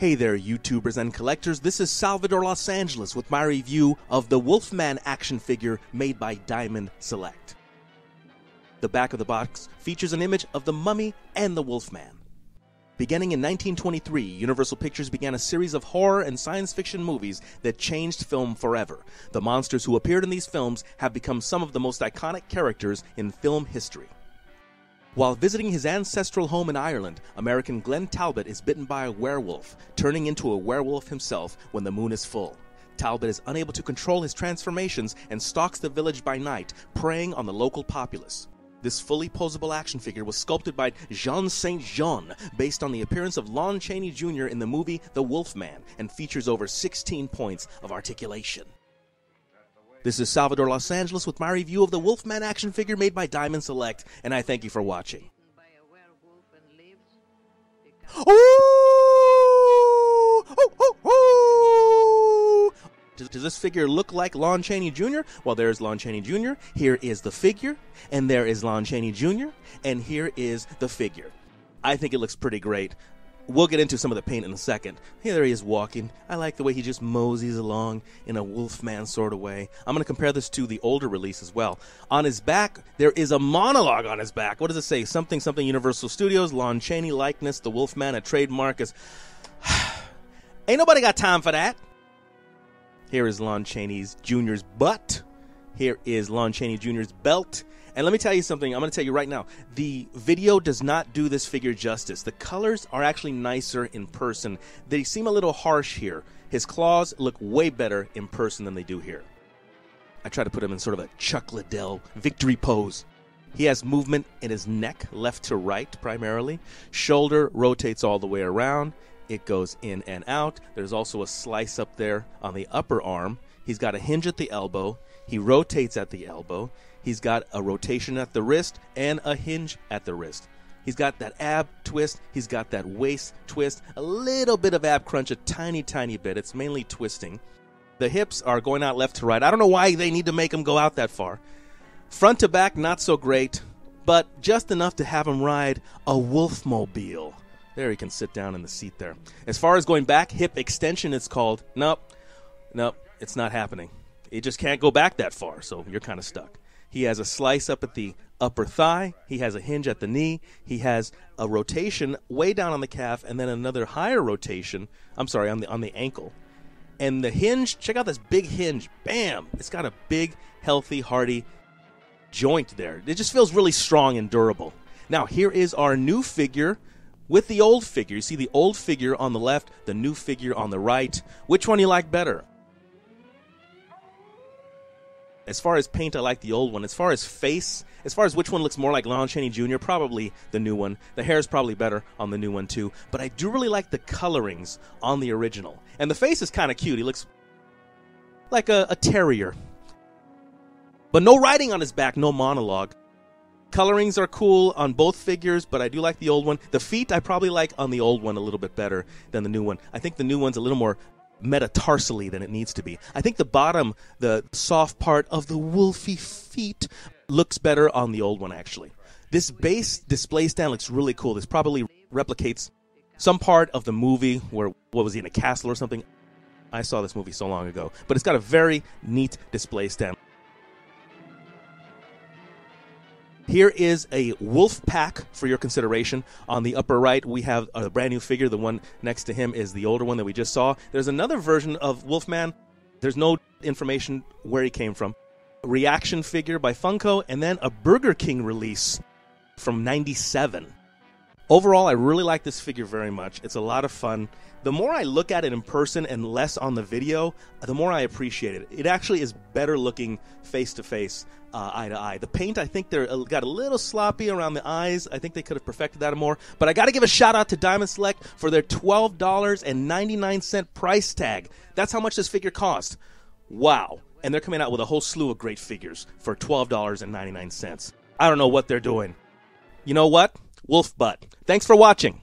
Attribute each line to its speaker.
Speaker 1: Hey there, YouTubers and collectors. This is Salvador Los Angeles with my review of the Wolfman action figure made by Diamond Select. The back of the box features an image of the Mummy and the Wolfman. Beginning in 1923, Universal Pictures began a series of horror and science fiction movies that changed film forever. The monsters who appeared in these films have become some of the most iconic characters in film history. While visiting his ancestral home in Ireland, American Glenn Talbot is bitten by a werewolf, turning into a werewolf himself when the moon is full. Talbot is unable to control his transformations and stalks the village by night, preying on the local populace. This fully posable action figure was sculpted by Jean St. Jean, based on the appearance of Lon Chaney Jr. in the movie The Wolfman, and features over 16 points of articulation. This is Salvador Los Angeles with my review of the Wolfman action figure made by Diamond Select, and I thank you for watching. Does this figure look like Lon Chaney Jr.? Well, there's Lon Chaney Jr., here is the figure, and there is Lon Chaney Jr., and here is the figure. I think it looks pretty great. We'll get into some of the paint in a second. Here he is walking. I like the way he just moseys along in a Wolfman sort of way. I'm going to compare this to the older release as well. On his back, there is a monologue on his back. What does it say? Something, Universal Studios, Lon Chaney likeness, the Wolfman, a trademark. Ain't nobody got time for that. Here is Lon Chaney Jr.'s butt. Here is Lon Chaney Jr.'s belt. And let me tell you something, I'm going to tell you right now, the video does not do this figure justice. The colors are actually nicer in person. They seem a little harsh here. His claws look way better in person than they do here. I try to put him in sort of a Chuck Liddell victory pose. He has movement in his neck, left to right primarily. Shoulder rotates all the way around. It goes in and out. There's also a slice up there on the upper arm. He's got a hinge at the elbow. He rotates at the elbow. He's got a rotation at the wrist and a hinge at the wrist. He's got that ab twist. He's got that waist twist. A little bit of ab crunch, a tiny, tiny bit. It's mainly twisting. The hips are going out left to right. I don't know why they need to make them go out that far. Front to back, not so great, but just enough to have him ride a Wolfmobile. There, he can sit down in the seat there. As far as going back, hip extension, it's called. Nope, it's not happening. It just can't go back that far, so you're kind of stuck. He has a slice up at the upper thigh. He has a hinge at the knee. He has a rotation way down on the calf, and then another higher rotation. On the ankle. And the hinge, check out this big hinge. Bam! It's got a big, healthy, hearty joint there. It just feels really strong and durable. Now, here is our new figure with the old figure. You see the old figure on the left, the new figure on the right. Which one do you like better? As far as paint, I like the old one. As far as face, as far as which one looks more like Lon Chaney Jr., probably the new one. The hair is probably better on the new one, too. But I do really like the colorings on the original. And the face is kind of cute. He looks like a terrier. But no writing on his back, no monologue. Colorings are cool on both figures, but I do like the old one. The feet, I probably like on the old one a little bit better than the new one. I think the new one's a little more metatarsally than it needs to be. I think the bottom, the soft part of the wolfy feet, looks better on the old one, actually. This base display stand looks really cool. This probably replicates some part of the movie where, what was he, in a castle or something? I saw this movie so long ago. But it's got a very neat display stand. Here is a wolf pack for your consideration. On the upper right, we have a brand new figure. The one next to him is the older one that we just saw. There's another version of Wolfman. There's no information where he came from. A reaction figure by Funko, and then a Burger King release from '97. Overall, I really like this figure very much. It's a lot of fun. The more I look at it in person and less on the video, the more I appreciate it. It actually is better looking face-to-face, eye to eye. The paint, I think they got a little sloppy around the eyes. I think they could have perfected that more. But I got to give a shout out to Diamond Select for their $12.99 price tag. That's how much this figure cost. Wow. And they're coming out with a whole slew of great figures for $12.99. I don't know what they're doing. You know what? Wolf butt. Thanks for watching.